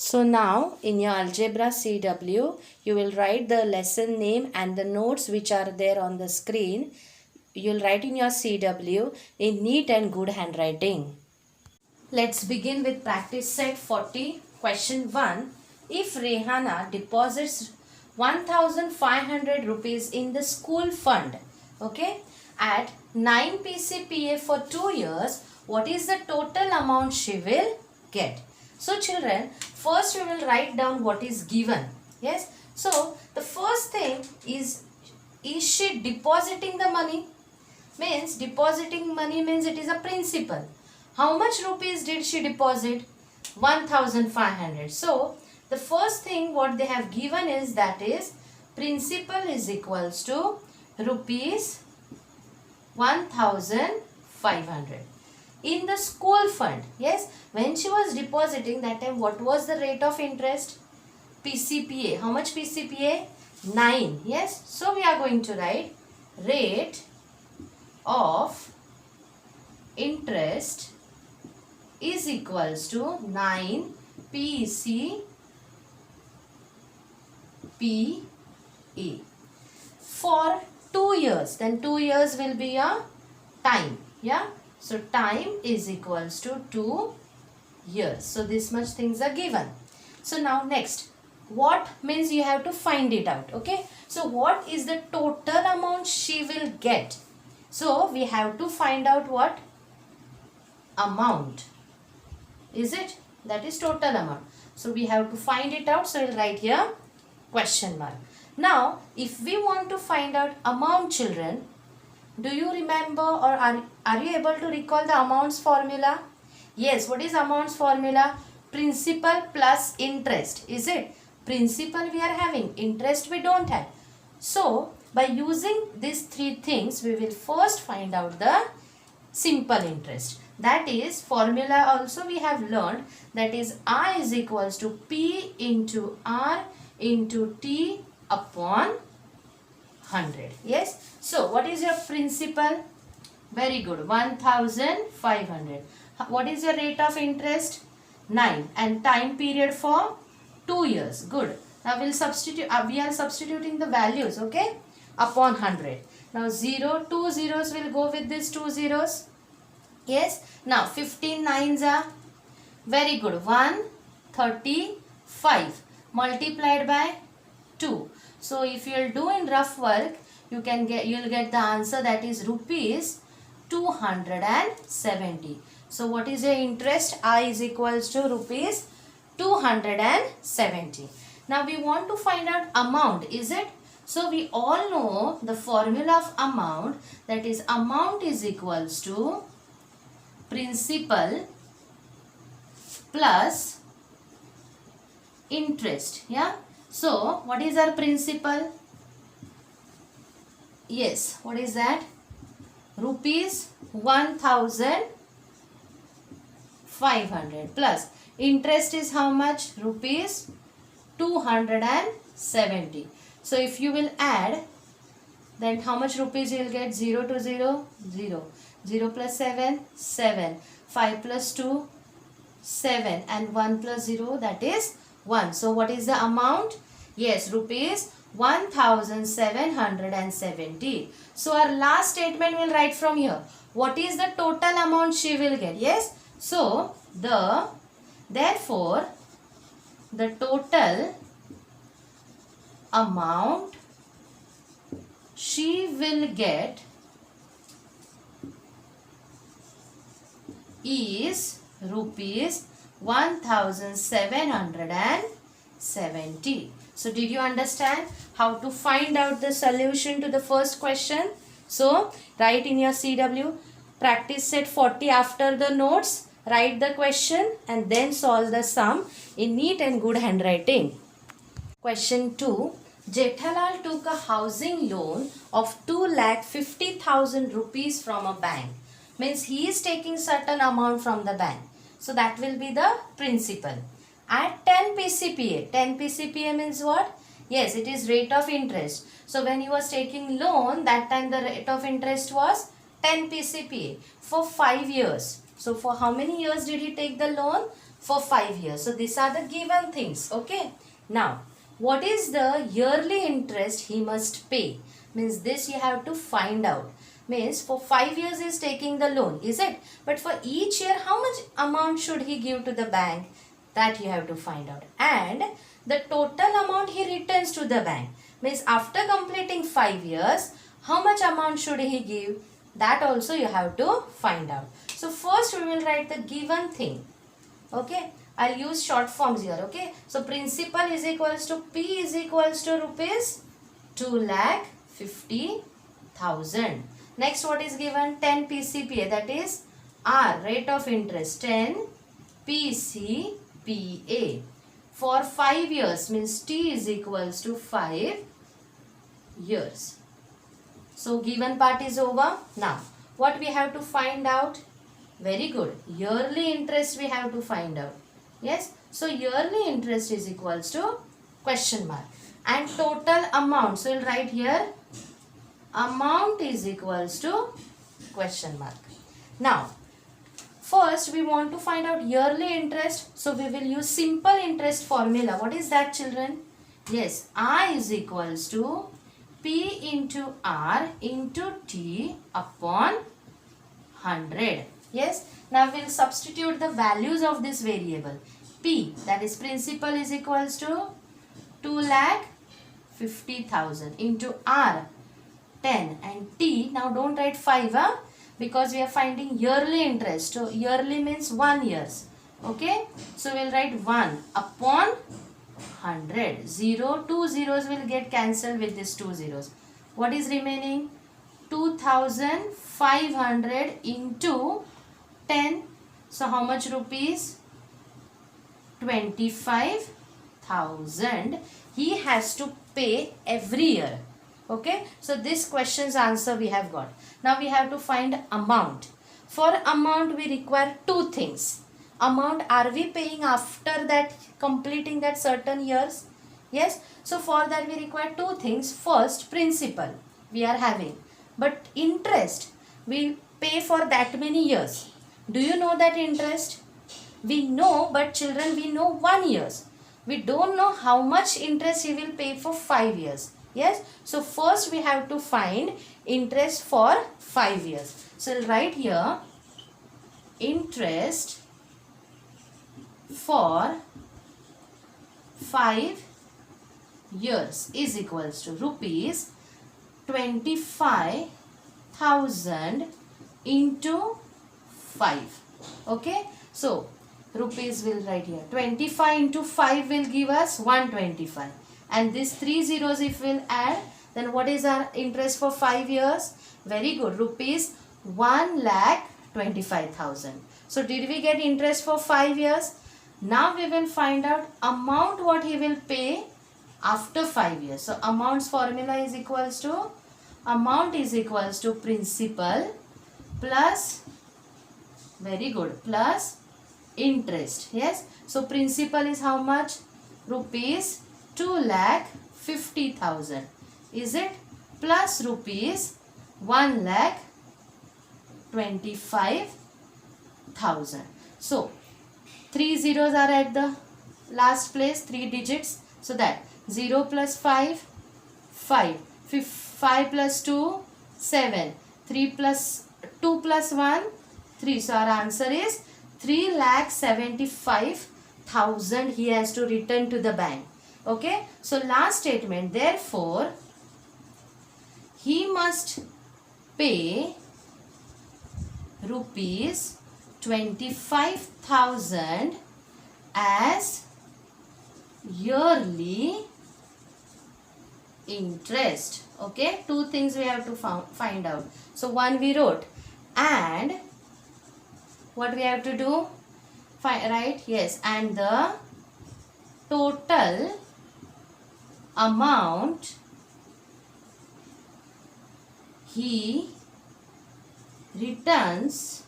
So now in your algebra CW, you will write the lesson name and the notes which are there on the screen. You will write in your CW in neat and good handwriting. Let's begin with practice set 40. Question 1. If Rehana deposits 1500 rupees in the school fund, okay, at 9 PCPA for 2 years, what is the total amount she will get? So children, first we will write down what is given. Yes. So the first thing is she depositing the money? Means depositing money means it is a principal. How much rupees did she deposit? 1500. So the first thing what they have given is that is principal is equals to rupees 1500 in the school fund. Yes, when she was depositing that time, what was the rate of interest? PCPA. How much PCPA? 9. Yes, so we are going to write rate of interest is equals to 9 PCPA for 2 years. Then 2 years will be a time. Yeah. So time is equals to 2 years. So this much things are given. So now next, what means you have to find it out. Okay. So what is the total amount she will get? So we have to find out what? Amount. Is it? That is total amount. So we have to find it out. So I will write here question mark. Now if we want to find out amount, children, do you remember or are you able to recall the amounts formula? Yes, what is amounts formula? Principal plus interest. Is it? Principal we are having, interest we don't have. So by using these three things, we will first find out the simple interest. That is formula also we have learned, that is I is equals to P into R into T upon 100. Yes. So what is your principal? Very good. 1500. What is your rate of interest? 9. And time period for 2 years. Good. Now we'll substitute. We are substituting the values. Okay. Upon 100. Now 0, 2 zeros will go with these 2 zeros. Yes. Now 15 nines are very good. 135 multiplied by 2. So if you will do in rough work, you will get the answer, that is rupees 270. So what is your interest? I is equals to rupees 270. Now we want to find out amount. Is it? So we all know the formula of amount, that is amount is equals to principal plus interest. Yeah. So what is our principal? Yes, what is that? Rupees 1500 plus interest is how much? Rupees 270. So if you will add, then how much rupees you will get? 0 to 0, 0. 0 plus 7, 7. 5 plus 2, 7. And 1 plus 0, that is 1. So what is the amount? Yes, rupees 1770. So our last statement will write from here. What is the total amount she will get? Yes. So therefore the total amount she will get is rupees 1770. So did you understand how to find out the solution to the first question? So write in your CW practice set 40 after the notes, write the question and then solve the sum in neat and good handwriting. Question 2. Jethalal took a housing loan of 2,50,000 rupees from a bank. Means he is taking certain amount from the bank. So that will be the principal. At 10 PCPA. 10 PCPA means what? Yes, it is rate of interest. So when he was taking loan, that time the rate of interest was 10 PCPA for 5 years. So for how many years did he take the loan? for 5 years. So these are the given things. Okay. Now, what is the yearly interest he must pay? Means this you have to find out. Means for 5 years he is taking the loan, is it? But for each year, how much amount should he give to the bank? That you have to find out. And the total amount he returns to the bank. Means after completing 5 years, how much amount should he give? That also you have to find out. So first we will write the given thing. Okay. I'll use short forms here. Okay. So principal is equals to P is equals to rupees 2,50,000. Next what is given? 10 PCPA, that is R, rate of interest, 10 PCPA. For 5 years means T is equals to 5 years. So given part is over. Now what we have to find out? Very good. Yearly interest we have to find out. Yes. So yearly interest is equals to question mark. And total amount. So we'll write here amount is equals to question mark. Now first we want to find out yearly interest. So we will use simple interest formula. What is that, children? Yes. I is equals to P into R into T upon 100. Yes. Now we will substitute the values of this variable. P, that is principal, is equals to 2,50,000 into R 10 and T. Now don't write 5 because we are finding yearly interest. So yearly means 1 years. Okay. So we'll write 1 upon 100. 0, 2 zeros will get cancelled with these 2 zeros. What is remaining? 2,500 into 10. So how much rupees? 25,000 he has to pay every year. Okay. So this question's answer we have got. Now we have to find amount. For amount we require two things. Amount, are we paying after that completing that certain years? Yes. So for that we require two things. First, principal we are having. But interest we pay for that many years. Do you know that interest? We know, but children, we know 1 year. We don't know how much interest he will pay for 5 years. Yes. So first we have to find interest for 5 years. So I'll write here interest for 5 years is equals to rupees 25,000 into 5. Okay. So rupees will write here 25 into 5 will give us 125, and this 3 zeros if we'll add, then what is our interest for 5 years? Very good, rupees 1,25,000. So did we get interest for 5 years? Now we will find out amount what he will pay after 5 years. So amount's formula is equals to, amount is equals to principal plus, very good, plus interest. Yes. So principal is how much? Rupees 2,50,000. Is it? Plus rupees 1,25,000. So 3 zeros are at the last place, 3 digits. So that 0 plus 5, 5. 5 plus 2, 7. 3 plus 2 plus 1, 3. So our answer is 3,75,000 he has to return to the bank. Okay. So last statement, therefore he must pay rupees 25,000 as yearly interest. Okay. Two things we have to find out. So one we wrote, and what we have to do? Right? Yes. And the total amount he returns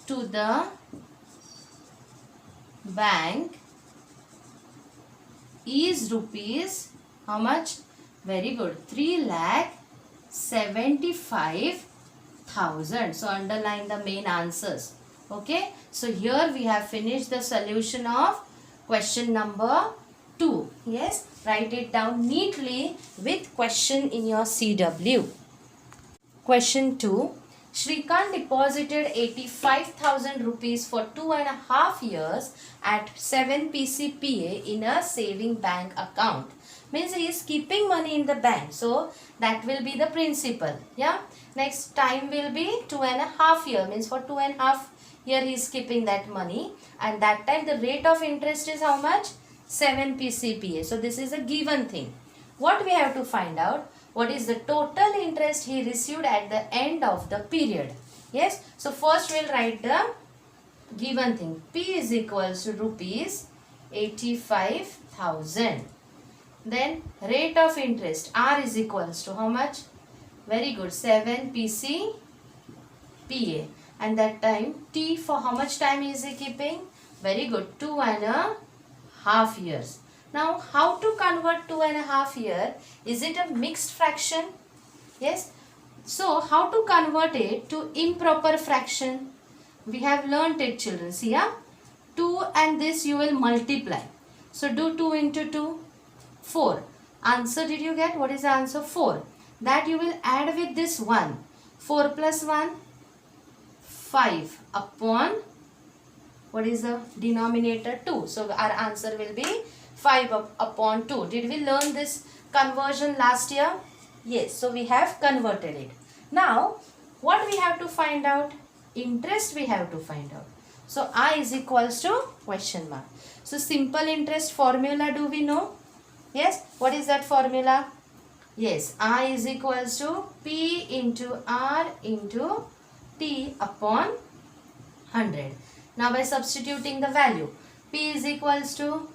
to the bank is rupees, how much? Very good, 3,75,000. 1000. So underline the main answers. Okay. So here we have finished the solution of question number 2. Yes. Write it down neatly with question in your CW. Question 2. Shrikant deposited 85,000 rupees for 2.5 years at 7 PCPA in a saving bank account. Means he is keeping money in the bank. So that will be the principal. Yeah. Next time will be 2.5 years. Means for 2.5 years he is keeping that money. And that time the rate of interest is how much? 7 PCPA. So this is a given thing. What we have to find out? What is the total interest he received at the end of the period? Yes. So first we'll write the given thing. P is equals to rupees 85,000. Then rate of interest R is equals to how much? Very good. 7 PCPA. And that time T for how much time is he keeping? Very good. 2.5 years. Now, how to convert 2.5 years? Is it a mixed fraction? Yes. So, how to convert it to improper fraction? We have learnt it, children. See, 2 and this you will multiply. So, do 2 into 2, 4. Answer did you get? What is the answer? 4. That you will add with this 1. 4 plus 1, 5 upon, what is the denominator? 2. So, our answer will be 5 upon 2. Did we learn this conversion last year? Yes. So, we have converted it. Now, what we have to find out? Interest we have to find out. So, I is equals to question mark. So, simple interest formula do we know? Yes. What is that formula? Yes. I is equals to P into R into T upon 100. Now, by substituting the value, P is equals to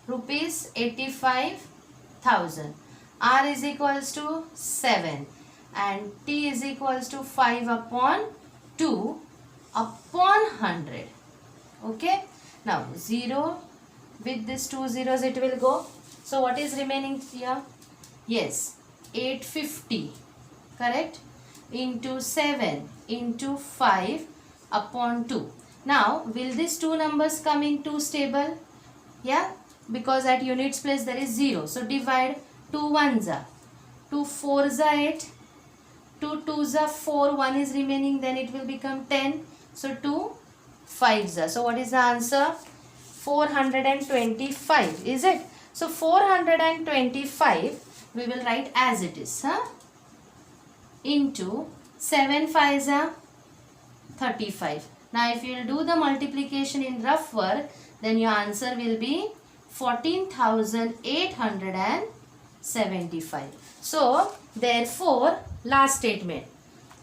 rupees 85,000. R is equals to 7 and T is equals to 5 upon 2 upon 100. Okay. Now 0 with this 2 zeros it will go. So what is remaining here? Yes, 850. Correct. Into 7 into 5 upon 2. Now will these two numbers come in 2 stable? Yeah. Because at units place there is 0. So divide 2 ones are 2 4s are 8. 2 2s are 4. 1 is remaining. Then it will become 10. So 2 5s are. So what is the answer? 425. Is it? So 425 we will write as it is. Into 7 5s are 35. Now if you will do the multiplication in rough work, then your answer will be 14,875. So, therefore, last statement.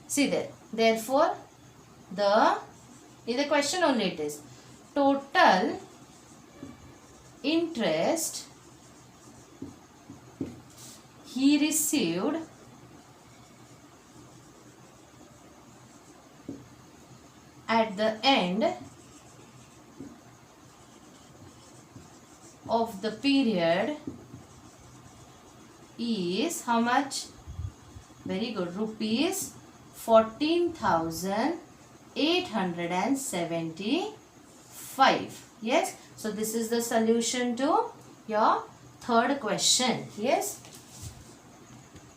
See there. Therefore, in the question only it is. Total interest he received at the end of the period is how much? Very good. Rupees 14,875. Yes. So this is the solution to your third question. Yes.